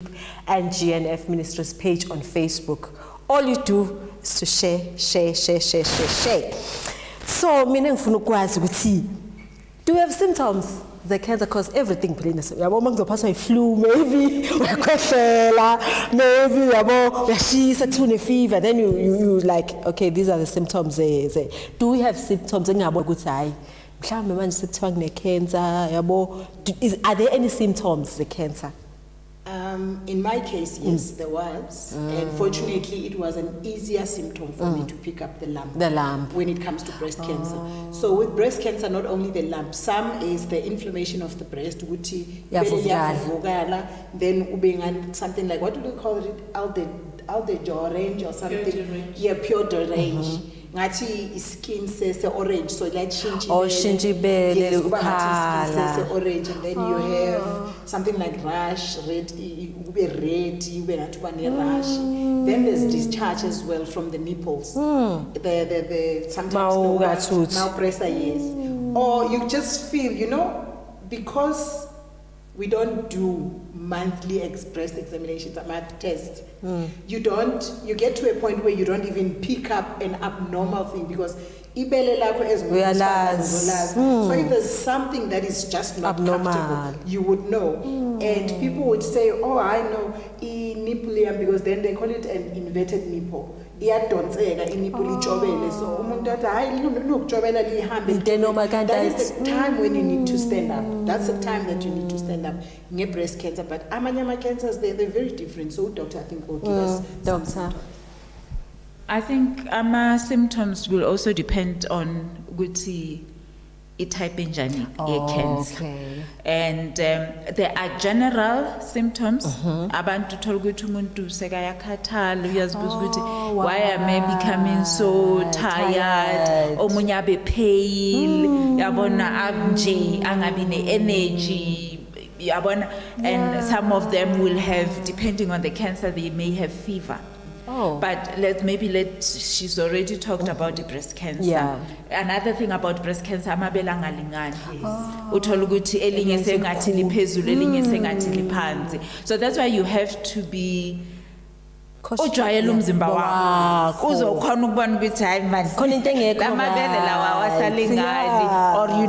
and GNF Ministries page on Facebook. All you do is to share. So, meaning for no do you have symptoms? The cancer cause everything. Among the person flu, maybe maybe she's a fever. Then you like, okay, these are the symptoms. Do we have symptoms? Are there any symptoms the cancer? In my case, yes, there was. And fortunately, it was an easier symptom for me to pick up the lump. When it comes to breast cancer. So with breast cancer, not only the lump, some is the inflammation of the breast, then something like, what do we call it? Alderange or something. Yeah, pure range. Ngati skin says orange, so like shinji orange, and then you have something like rash, red, rash. Then there's discharge as well from the nipples. The sometimes now pressure, yes. Or you just feel, because we don't do monthly breast examinations, tests. You get to a point where you don't even pick up an abnormal thing because ibele lakho is so if there's something that is just not comfortable, you would know. And people would say, oh, I know nipple, because then they call it an inverted nipple. So that is the time when you need to stand up. That's the time that you need to stand up. Breast cancer, but amanyama cancers, they're very different. So doctor, I think will give us doctor. I think symptoms will also depend on type cancer. Okay. And there are general symptoms. Abantu thola ukuthi umuntu sekayakhathala uyazibuza ukuthi why am I becoming so tired? Omunye abe pale, yabona nje angabi ne-energy, yabona, and some of them will have, depending on the cancer, they may have fever. But she's already talked about the breast cancer. Yeah. Another thing about breast cancer, amabele angalingani. Uthola ukuthi elinye sengathi liphezulu, elinye sengathi liphansi. So that's why you have to be ujwayela umzimba wakho. Uzokhona ukubona ukuthi hayi manje khona into engekho lamabele lawa awasalingani,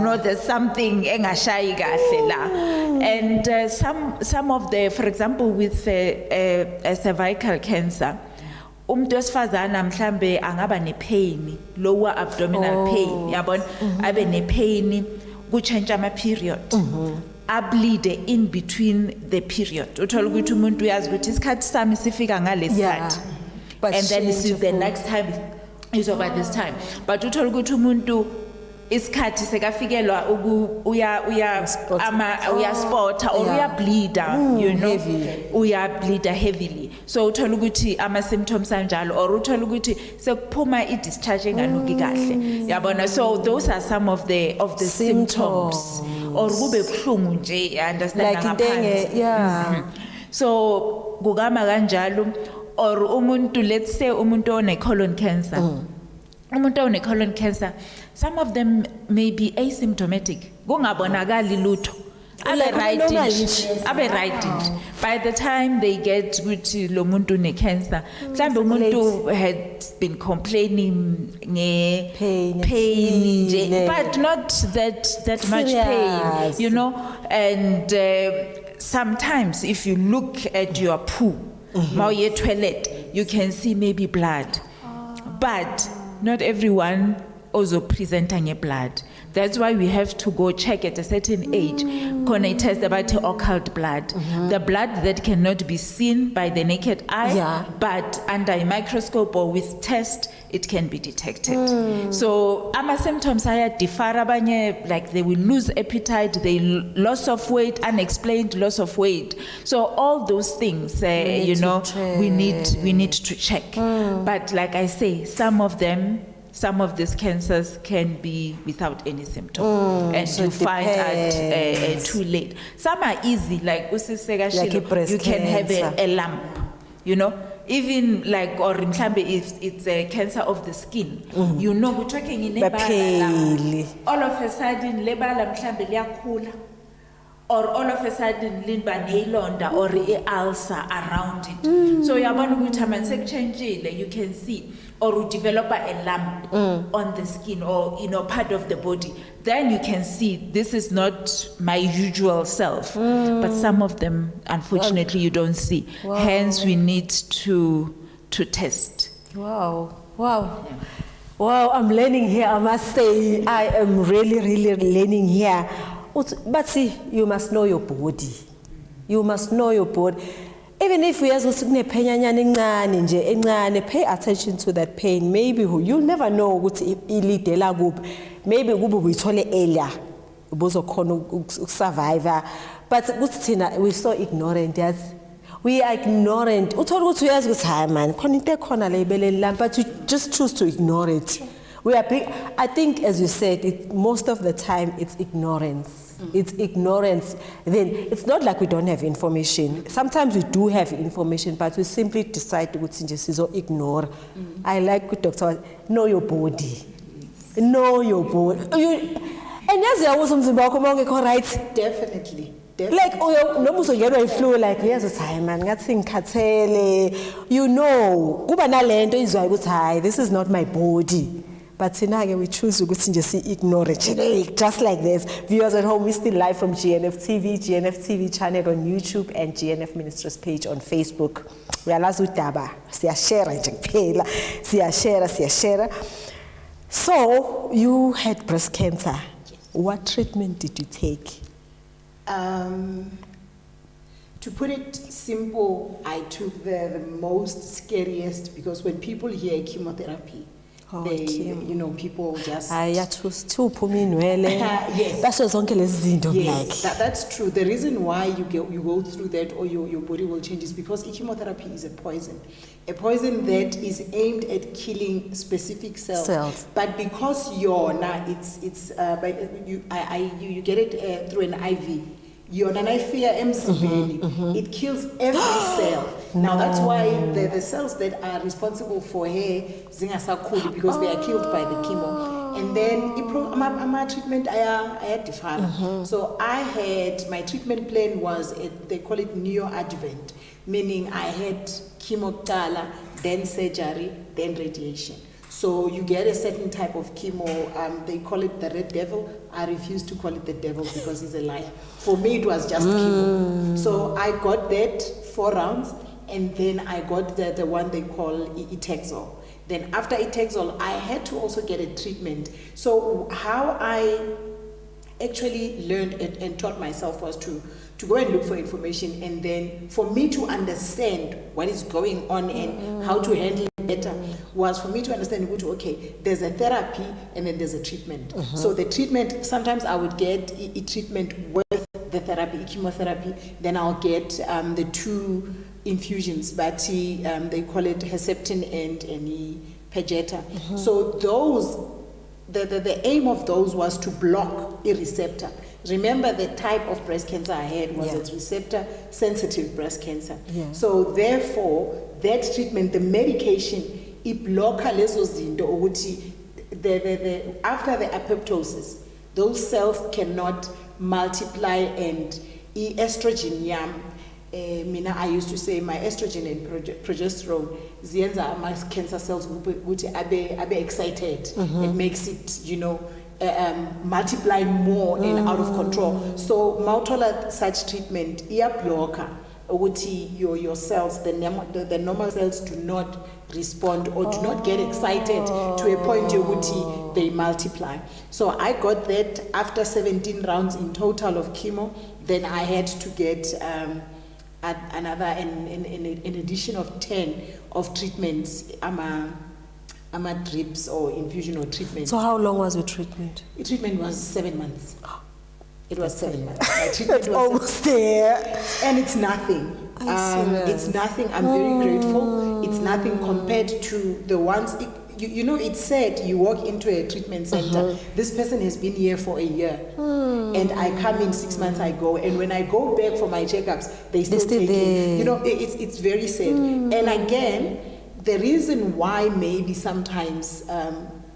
or there's something engashayi kahle la. And some of the, for example, with cervical cancer, wesifazana mhlambe angaba ne-pain, lower abdominal pain, yabona, abe ne-pain, kuchange ama-period, bleed in between the period. Uthola ukuthi umuntu uyazi ukuthi isikhathi sami sifika ngalesikhathi, and then the next time is over this time. But uthola ukuthi umuntu isikhathi sekafikelwa uya spota or uya bleeder, uya bleeder heavily. So uthola ukuthi ama symptoms anjalo, or uthola ukuthi sekuphuma i-discharge enganuki kahle, yabona. So those are some of the symptoms. Or kube buhlungu nje, understand ngaphansi. So kugama kanjalo, or umuntu, let's say umuntu one colon cancer. Umuntu one colon cancer, some of them may be asymptomatic. Kungabonakali lutho. Abe right. By the time they get to lo muntu ne cancer, mhlambe umuntu had been complaining pain nje, but not that much pain, and sometimes if you look at your poo, your toilet, you can see maybe blood. But not everyone also presenting a blood. That's why we have to go check at a certain age. Can I test about occult blood? The blood that cannot be seen by the naked eye, but under a microscope or with test, it can be detected. So, ama symptoms are differ, like they will lose appetite, they loss of weight, unexplained loss of weight. So all those things, we need to check. But like I say, some of these cancers can be without any symptom, and so you find out too late. Some are easy, like you can have a lump, even like, or if it's a cancer of the skin, we're talking in all of a sudden lebala mhlambe liyakhula, or all of a sudden linba neilonda or ulcer around it. So yabona ukuthi manje sekuchangile, you can see, or you develop a lump on the skin or part of the body. Then you can see this is not my usual self. But some of them, unfortunately, you don't see. Wow. Hence, we need to test. Wow. Wow, I'm learning here, I must say. I am really learning here. But see, you must know your body. You must know your body. Even if we pay attention to that pain, maybe you'll never know what maybe we told earlier survivor. But we're so ignorant, yes. We are ignorant. But you just choose to ignore it. I think, as you said, most of the time it's ignorance. It's ignorance. Then it's not like we don't have information. Sometimes we do have information, but we simply decide to just ignore. I like good doctor. Know your body. Know your body. And yes, there was something about right. Definitely. Like, no muso ngeno iflu like yes hayi man ngathi ngikhathele, kuba nalento izwayo ukuthi hayi this is not my body. But tonight we choose to just ignore it. Just like this. Viewers at home, we still live from GNF TV channel on YouTube and GNF Ministers page on Facebook. We are last with Daba. Share. So you had breast cancer. Yes. What treatment did you take? To put it simple, I took the most scariest, because when people hear chemotherapy, people just yes, that's true. The reason why you go through that or your body will change is because chemotherapy is a poison that is aimed at killing specific cells. But because you get it through an IV. It kills every cell. Now that's why the cells that are responsible for hair zingasakuli, because they are killed by the chemo. And then my treatment I had different. So my treatment plan was they call it neoadjuvant, meaning I had chemo, then surgery, then radiation. So you get a certain type of chemo, they call it the red devil. I refuse to call it the devil because he's a liar. For me, it was just chemo. So I got that 4 rounds, and then I got the one they call Itexol. Then after Itexol, I had to also get a treatment. So how I actually learned and taught myself was to go and look for information, and then for me to understand what is going on and how to handle it better was for me to understand, okay, there's a therapy and then there's a treatment. So the treatment, sometimes I would get a treatment with the therapy, chemotherapy, then I'll get the 2 infusions, but they call it Herceptin and Perjeta. So those, the aim of those was to block a receptor. Remember, the type of breast cancer I had was a receptor sensitive breast cancer. So therefore, that treatment, the medication, it blocks lezo zinto ukuthi after the apoptosis, those cells cannot multiply, and estrogen I used to say my estrogen and progesterone ziyenza ama cancer cells ukuthi abe excited. It makes it multiply more and out of control. So mawuthola such treatment blocker ukuthi your cells, the normal cells, do not respond or do not get excited to a point ukuthi they multiply. So I got that after 17 rounds in total of chemo. Then I had to get another an addition of 10 of treatments. Drips or infusion or treatment. So how long was your treatment? The treatment was 7 months. It was 7 months. My treatment was almost there. And it's nothing. It's nothing. I'm very grateful. It's nothing compared to the ones, it's said you walk into a treatment center, this person has been here for a year. And I come in 6 months, I go. And when I go back for my checkups, they still take it. It's very sad. And again, the reason why maybe sometimes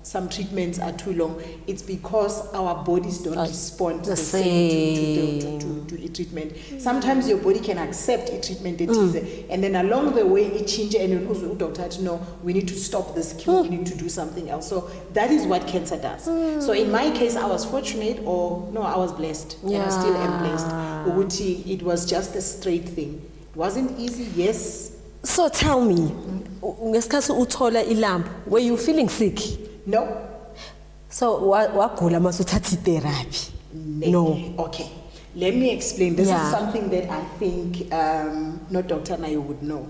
some treatments are too long, it's because our bodies don't respond the same to treatment. Sometimes your body can accept a treatment, and then along the way it changes, and you know, doctor, no, we need to stop this chemo, we need to do something else. So that is what cancer does. So in my case, I was fortunate, or no, I was blessed, and I still am blessed. It was just a straight thing. It wasn't easy, yes. So tell me, were you feeling sick? No. So wagula masuthathi therapy? No. Okay. Let me explain. This is something that I think no doctor Nayo would know.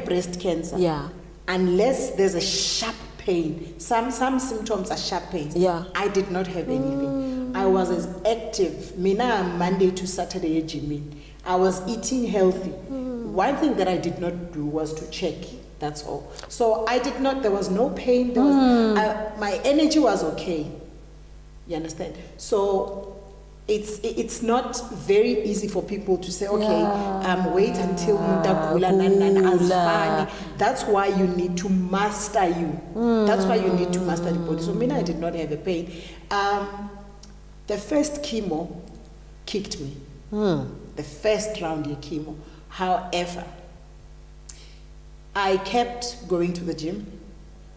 Breast cancer. Yeah. Unless there's a sharp pain, some symptoms are sharp pains. Yeah. I did not have anything. I was as active. Mina Monday to Saturday gymming. I was eating healthy. One thing that I did not do was to check. That's all. So I did not, there was no pain. There was, my energy was okay. You understand? So it's not very easy for people to say, okay, wait until Mutagula. That's why you need to master you. That's why you need to master the body. So I did not have a pain. The first chemo kicked me. The first round of chemo. However, I kept going to the gym.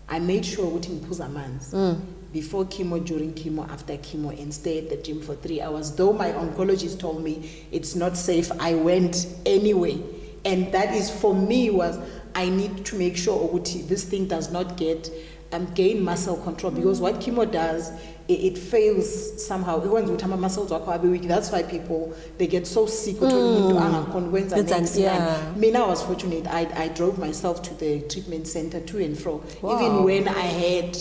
I made sure to improve amanzi. Before chemo, during chemo, after chemo, and stay at the gym for 3 hours. Though my oncologist told me it's not safe, I went anyway. And that is, for me, was I need to make sure this thing does not get gain muscle control, because what chemo does, it fails somehow. Muscles are weak. That's why people, they get so sick. I was fortunate. I drove myself to the treatment center to and fro. Wow. Even when I had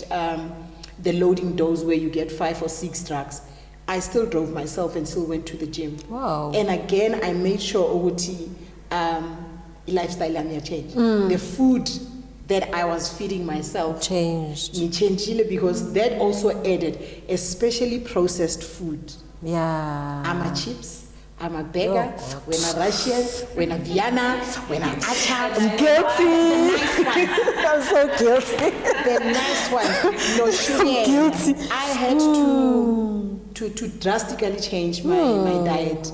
the loading dose where you get 5 or 6 drugs, I still drove myself and still went to the gym. Wow. And again, I made sure lifestyle changed. The food that I was feeding myself changed, because that also added, especially processed food. Yeah. I'm a chips, I'm a burger, when a Russian, when a Vienna, when a Achar. I'm guilty. I'm so guilty. The nice one, no sugar. I'm guilty. I had to drastically change my diet.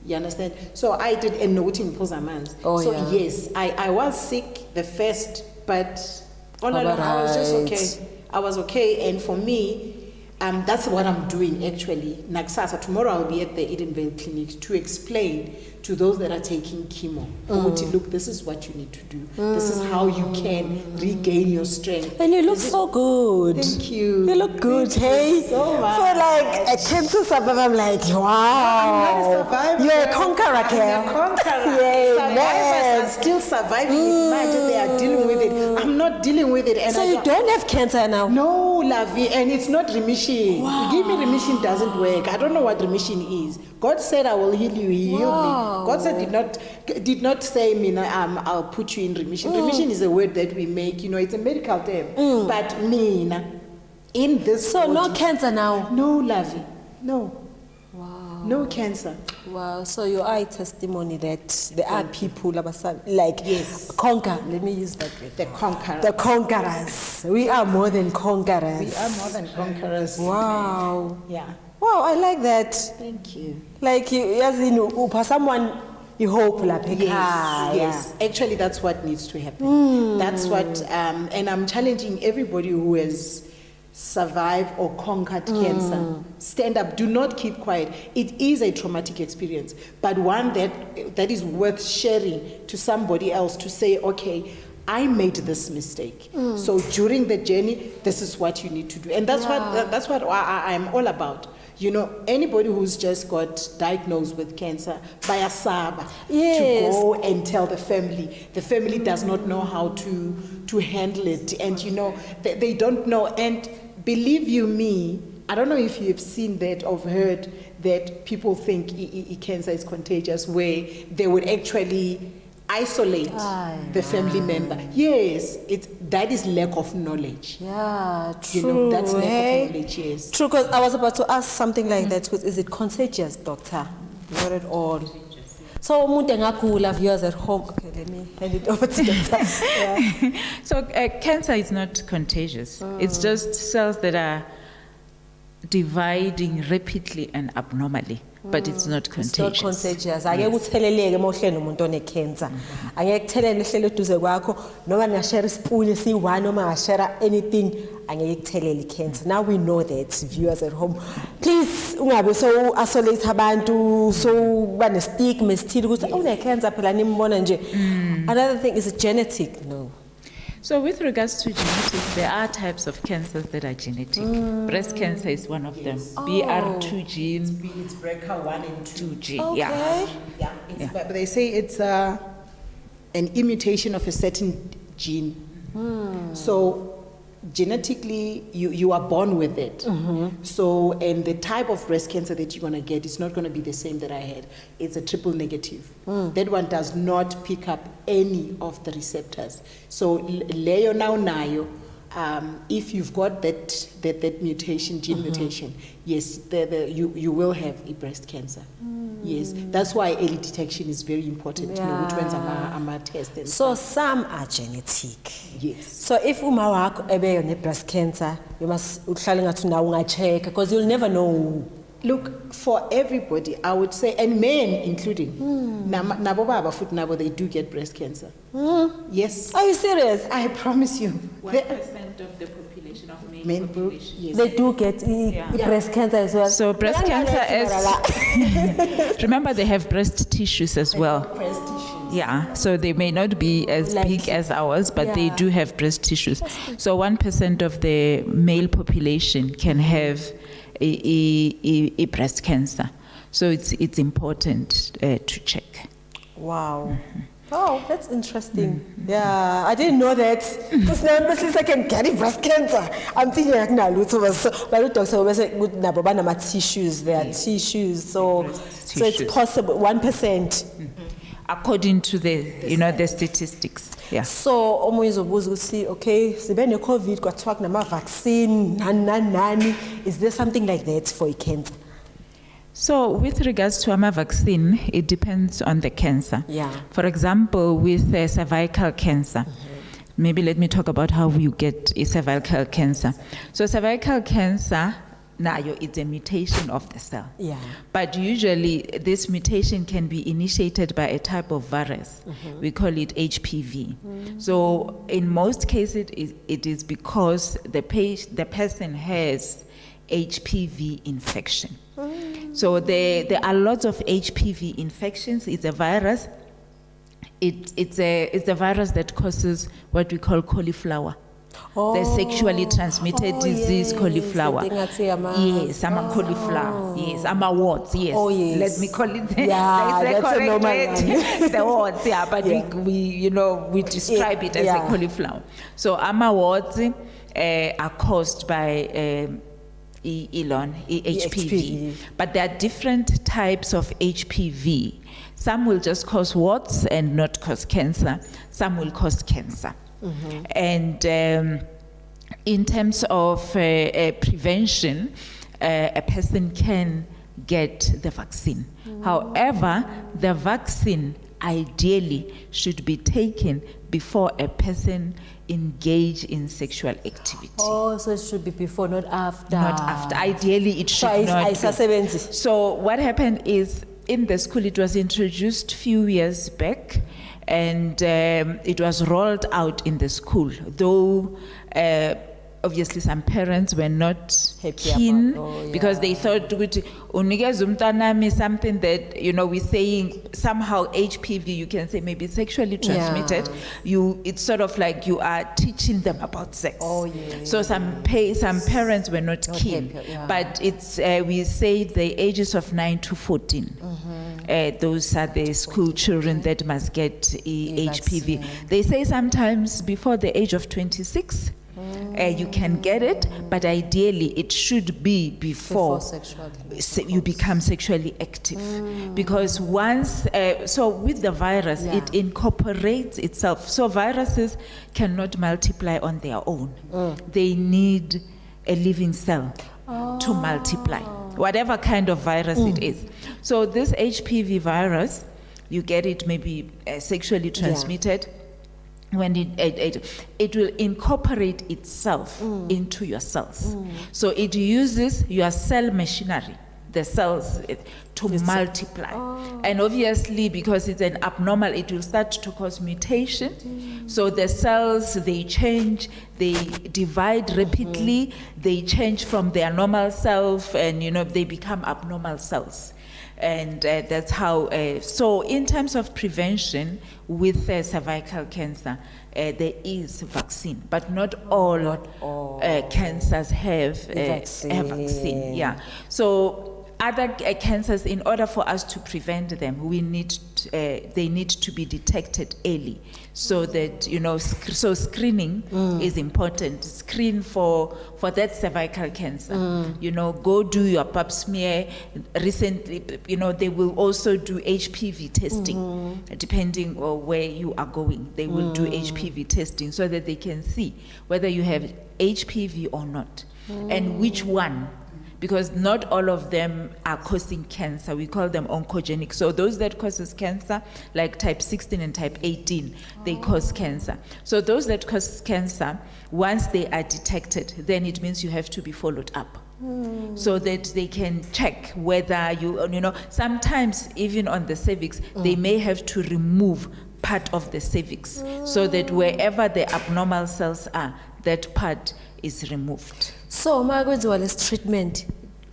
You understand? So I did a noting pozamanzi. Yes, I was sick the first, but all along I was just okay. I was okay, and for me, that's what I'm doing actually. Naksasa, tomorrow I'll be at the Edenvale Clinic to explain to those that are taking chemo. Look, this is what you need to do. This is how you can regain your strength. And you look so good. Thank you. You look good, hey? So much. For like a cancer survivor, I'm like, wow. I'm not a survivor. You're a conqueror, I'm a conqueror. Survivors are still surviving. Imagine they are dealing with it. I'm not dealing with it. And so you don't have cancer now? No, Lavi, and it's not remission. Wow. Give me remission doesn't work. I don't know what remission is. God said I will heal you. He healed me. God said did not say I'll put you in remission. Remission is a word that we make. It's a medical term. But in this. So body, no cancer now? No, Lavi. No. Wow. No cancer. Wow. So you are a testimony that there are people like conquer. Let me use that word. The conquerors. The conquerors. We are more than conquerors. We are more than conquerors. Wow. Yeah. Wow, I like that. Thank you. Like someone you hope yes. Actually, that's what needs to happen. That's what, and I'm challenging everybody who has survived or conquered cancer. Stand up. Do not keep quiet. It is a traumatic experience, but one that is worth sharing to somebody else to say, okay, I made this mistake. So during the journey, this is what you need to do, and that's what I'm all about. Anybody who's just got diagnosed with cancer by a saba to go and tell the family does not know how to handle it, and they don't know. And believe you me, I don't know if you've seen that or heard that people think cancer is contagious, where they would actually isolate the family member. Yes, that is lack of knowledge. Yeah, true. That's lack of knowledge, yes. True, because I was about to ask something like that. Is it contagious, doctor? Not at all. So umuntu engagula, viewers at home. Okay, let me hand it over to Dr. Yeah. So cancer is not contagious. It's just cells that are dividing rapidly and abnormally, but it's not contagious. It's not contagious. Angeke utheleleke mawuhleli nomuntu one-cancer. Angeke kuthelele ehleli eduze kwakho noma ngashare ispoon esi-1 noma ngashare anything angeke kuthelele i-cancer. Now we know that, viewers at home. Please ungabe so isolate abantu so bane stigma esithile ukuthi une-cancer phela nimbona nje. Another thing is genetic. No. So with regards to genetics, there are types of cancers that are genetic. Breast cancer is one of them. BR2 gene. It's BRCA1 and 2. 2G, Okay. yeah. But they say it's an immutation of a certain gene. So genetically, you are born with it. So, and the type of breast cancer that you're going to get is not going to be the same that I had. It's a triple negative. That one does not pick up any of the receptors. So, Leo now nayo, if you've got that mutation, gene mutation, yes, you will have a breast cancer. Yes, that's why early detection is very important to know which ones are tested. So some are genetic. Yes. So if uma wakho ebe yone breast cancer, you must uhlale ngathi na unga-check because you'll never know. Look, for everybody, I would say, and men including, nabo baba futhi nabo, they do get breast cancer. Yes. Are you serious? I promise you. 1% of the population of male Men, population. yes. They do get breast cancer as well. So breast cancer is, remember they have breast tissues as well. Breast tissues. Yeah, so they may not be as big as ours, but they do have breast tissues. So 1% of the male population can have a breast cancer. So it's important to check. Wow. Oh, that's interesting. Yeah, I didn't know that. Because now, I can get breast cancer. I'm thinking like now, but the doctor will say, "Good, na baba na tissues. There are tissues, so it's possible 1%." According to the statistics. Yeah. So omunye uzobuza ukuthi okay, sibe ne COVID kwathiwa kunama vaccine nani. Is there something like that for cancer? So with regards to AMA vaccine, it depends on the cancer. Yeah. For example, with cervical cancer, maybe let me talk about how you get a cervical cancer. So cervical cancer, it's a mutation of the cell. Yeah. But usually this mutation can be initiated by a type of virus. We call it HPV. So in most cases, it is because the person has HPV infection. So there are lots of HPV infections. It's a virus. It's a virus that causes what we call cauliflower. The sexually transmitted disease, cauliflower. Yes, I'm a cauliflower. Yes, I'm a warts. Yes. Oh, yes. Let me call it. Yeah, that's a normal one. The warts. Yeah, but we describe it as a cauliflower. So AMA warts are caused by HPV. But there are different types of HPV. Some will just cause warts and not cause cancer. Some will cause cancer. And in terms of prevention, a person can get the vaccine. However, the vaccine ideally should be taken before a person engage in sexual activity. Oh, so it should be before, not after. Not after. Ideally, it should not be. So what happened is, in the school, it was introduced few years back, and it was rolled out in the school, though obviously some parents were not keen because they thought something that we're saying somehow HPV, you can say maybe sexually transmitted. It's sort of like you are teaching them about sex. So some parents were not keen, but it's we say the ages of 9 to 14. Those are the school children that must get HPV. They say sometimes before the age of 26. You can get it, but ideally it should be before you become sexually active. Because once, so with the virus, it incorporates itself. So viruses cannot multiply on their own. They need a living cell to multiply, whatever kind of virus it is. So this HPV virus you get it maybe sexually transmitted. When it will incorporate itself into your cells. So it uses your cell machinery, the cells, to multiply. And obviously, because it's an abnormal, it will start to cause mutation. So the cells, they change, they divide rapidly, they change from their normal self, and they become abnormal cells. And that's how, so in terms of prevention with cervical cancer, there is vaccine, but not all cancers have a vaccine. Yeah. So other cancers, in order for us to prevent them, they need to be detected early, so that so screening is important. Screen for that cervical cancer. Go do your pap smear. Recently, they will also do HPV testing, depending on where you are going. They will do HPV testing so that they can see whether you have HPV or not, and which one. Because not all of them are causing cancer. We call them oncogenic. So those that causes cancer, like type 16 and type 18, they cause cancer. So those that cause cancer, once they are detected, then it means you have to be followed up. So that they can check whether sometimes even on the cervix, they may have to remove part of the cervix, so that wherever the abnormal cells are, that part is removed. So Margaret's treatment,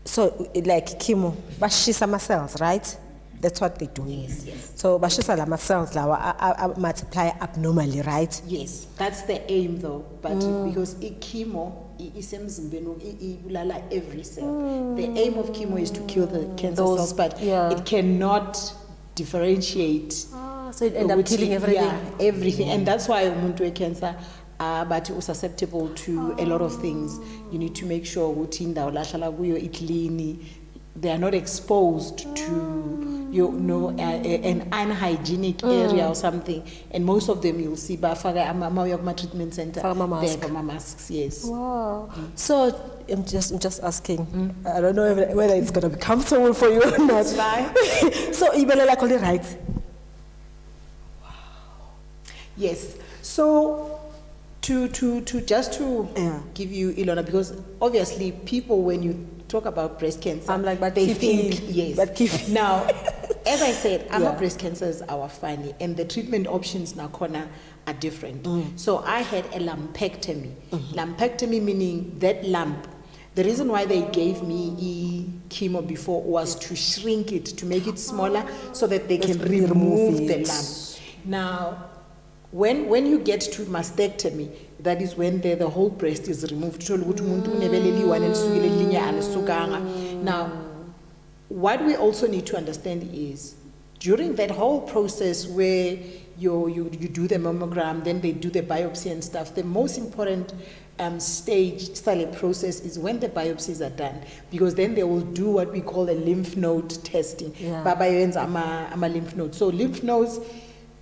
so like chemo, bashisa ma cells, right? That's what they do. Yes. So bashisa la ma cells lawa multiply abnormally, right? Yes, that's the aim though. But because chemo is ibulala every cell. The aim of chemo is to kill the cancer cells, but it cannot differentiate. So it ends up killing everything. Yeah, everything, and that's why umuntu with cancer. But you're susceptible to a lot of things. You need to make sure they are not exposed to an unhygienic area or something. And most of them you'll see by treatment center. They have masks, yes. Wow. So I'm just asking. I don't know whether it's gonna be comfortable for you or not. So Ibelela called it right. Wow. Yes. So to give you Ilona, because obviously people, when you talk about breast cancer, I'm like, but they think yes. But now, as I said, breast cancer is our funny, and the treatment options now are different. So I had a lumpectomy. Lumpectomy meaning that lump. The reason why they gave me chemo before was to shrink it, to make it smaller, so that they can remove the lump. Now, when you get to mastectomy, that is when the whole breast is removed. Now, what we also need to understand is, during that whole process where you do the mammogram, then they do the biopsy and stuff, the most important study process is when the biopsies are done, because then they will do what we call a lymph node testing. Baba ama lymph nodes. So lymph nodes,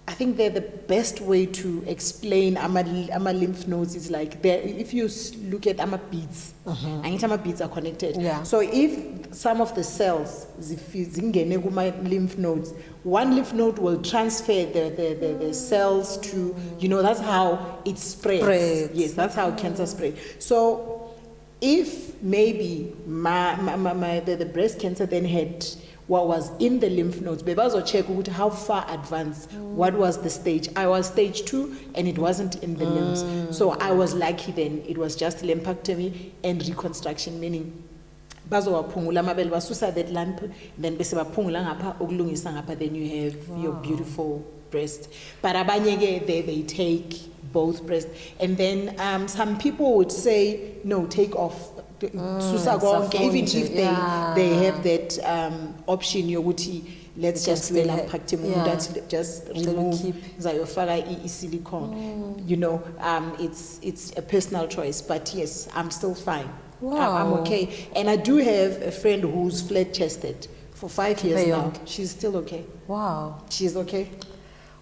I think they're the best way to explain ama lymph nodes is like, if you look at ama beads, and ama beads are connected. So if some of the cells zingene kuma lymph nodes, one lymph node will transfer the cells to, that's how it spreads. Yes, that's how cancer spreads. So if maybe the breast cancer then had what was in the lymph nodes, bebazo check how far advanced, what was the stage. I was stage 2 and it wasn't in the limbs. So I was lucky then, it was just lumpectomy and reconstruction, meaning bazo waphungula amabele basusa that lump, then bese baphungula ngapha ukulungisa ngapha, then you have your beautiful breast. But abanye ke they take both breasts. And then some people would say, no, take off. Even if they have that option, let's just do a lumpectomy, just remove silicone. It's a personal choice, but yes, I'm still fine. I'm okay. And I do have a friend who's flat-chested for 5 years now. She's still okay. Wow. She's okay.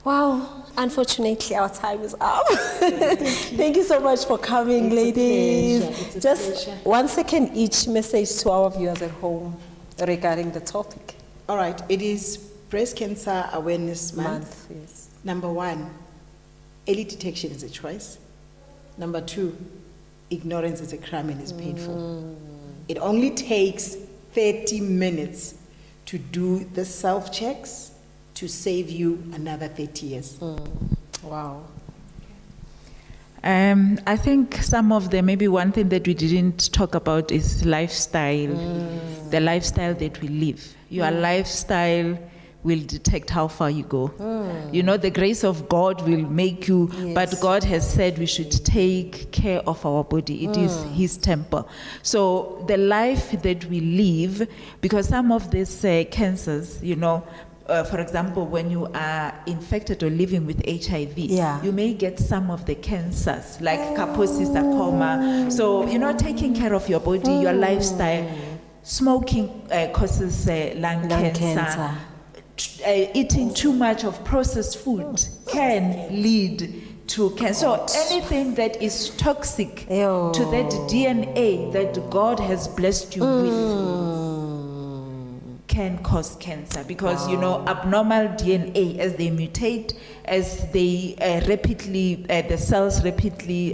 Wow, unfortunately our time is up. Thank you so much for coming, ladies. It's a pleasure. 1 second each message to our viewers at home regarding the topic. All right, it is Breast Cancer Awareness Month. Yes. Number 1, early detection is a choice. Number 2, ignorance is a crime and is painful. It only takes 30 minutes to do the self-checks to save you another 30 years. Wow. I think some of the, maybe one thing that we didn't talk about is lifestyle, the lifestyle that we live. Your lifestyle will detect how far you go. You know, the grace of God will make you, but God has said we should take care of our body. It is His temple. So the life that we live, because some of these cancers, you know, for example, when you are infected or living with HIV, you may get some of the cancers, like Kaposi sarcoma. So, you know, taking care of your body, your lifestyle, smoking causes lung cancer. Eating too much of processed food can lead to cancer. So anything that is toxic to that DNA that God has blessed you with can cause cancer, because you know, abnormal DNA, as they mutate, as they rapidly, the cells rapidly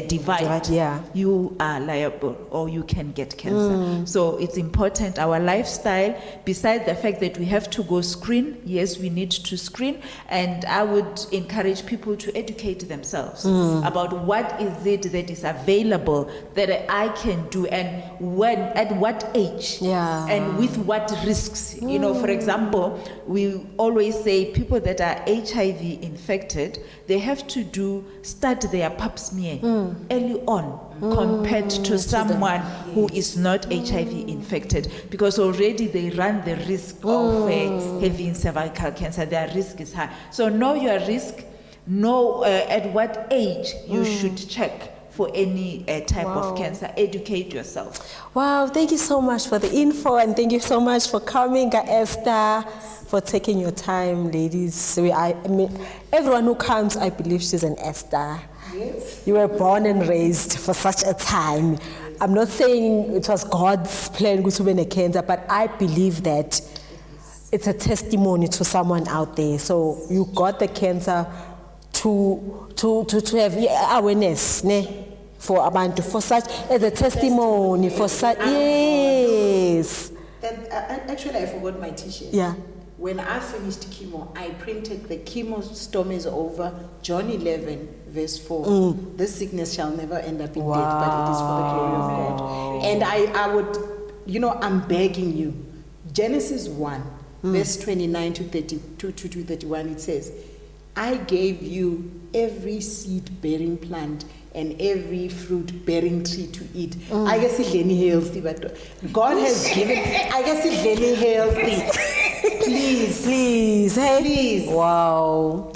divide, you are liable, or you can get cancer. So it's important, our lifestyle, besides the fact that we have to go screen, yes, we need to screen, and I would encourage people to educate themselves about what is it that is available that I can do, and when, at what age, and with what risks. You know, for example, we always say people that are HIV infected, they have to start their pap smear early on compared to someone who is not HIV infected, because already they run the risk of having cervical cancer. Their risk is high. So know your risk, know at what age you should check for any type of cancer. Educate yourself. Wow, thank you so much for the info, and thank you so much for coming, Esther, for taking your time, ladies. I mean, everyone who comes, I believe she's an Esther. Yes. You were born and raised for such a time. I'm not saying it was God's plan to win a cancer, but I believe that it's a testimony to someone out there. So you got the cancer to have awareness, ne? For abantu, for such as a testimony, for such, yes. Actually, I forgot my t-shirt. Yeah. When I finished chemo, I printed the chemo storm is over, John 11, verse 4. This sickness shall never end up in death, but it is for the glory of God. And I would, you know, I'm begging you. Genesis 1, verse 29 to 32 to 31, it says, I gave you every seed-bearing plant and every fruit-bearing tree to eat. I guess it's very healthy, but God has given. I guess it's very healthy. Please, hey, please. Wow.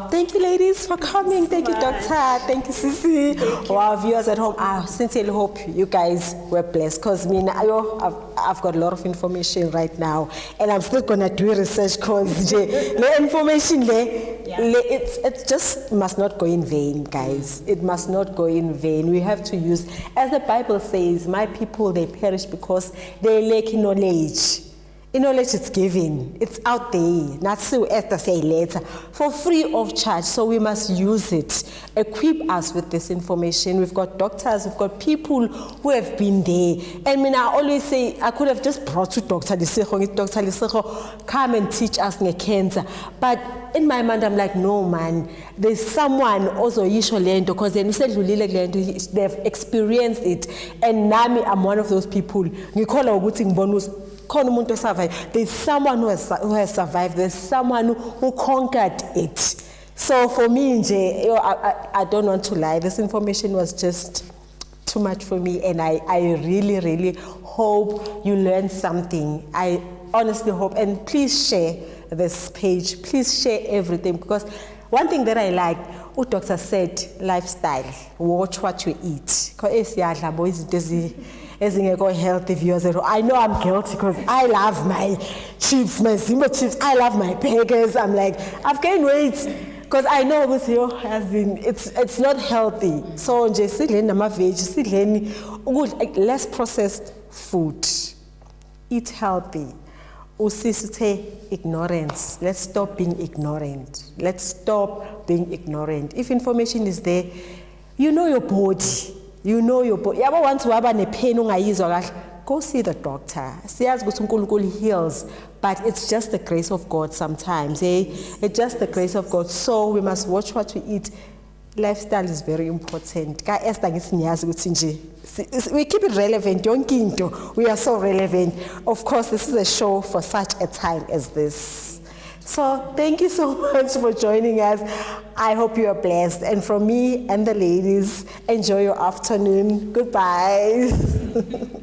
Thank you, ladies, for coming. Thank you, Doctor. Thank you, Sisi. Wow, viewers at home, I sincerely hope you guys were blessed, because I've got a lot of information right now, and I'm still gonna do research, because the information it just must not go in vain, guys. It must not go in vain. We have to use, as the Bible says, my people, they perish because they lack knowledge. Knowledge is given. It's out there. Not so Esther say later. For free of charge. So we must use it. Equip us with this information. We've got doctors, we've got people who have been there. I mean, I always say, I could have just brought to Dr. Lesego, come and teach us cancer. But in my mind, I'm like, no, man. There's someone also usually, because then they've experienced it. And Nami, I'm one of those people. There's someone who has survived. There's someone who conquered it. So for me, I don't want to lie. This information was just too much for me, and I really, really hope you learned something. I honestly hope, and please share this page. Please share everything, because one thing that I like, what doctor said, lifestyle. Watch what you eat. Healthy viewers. I know I'm guilty, because I love my chips, my Zimbo chips. I love my burgers. I'm like, I've gained weight because I know with you it's not healthy. So just less processed food. Eat healthy. usisithe ignorance. Let's stop being ignorant. Let's stop being ignorant. If information is there, you know your body. You know your body. Yabo want to have a pain ungayizwa kahle, go see the doctor. Siyazi ukuthi uNkulunkulu heals, but it's just the grace of God sometimes. It's just the grace of God. So we must watch what we eat. Lifestyle is very important. Ka Esther ngisiyazi ukuthi nje we keep it relevant. Yonke into, we are so relevant. Of course, this is a show for such a time as this. So thank you so much for joining us. I hope you are blessed. And from me and the ladies, enjoy your afternoon. Goodbye.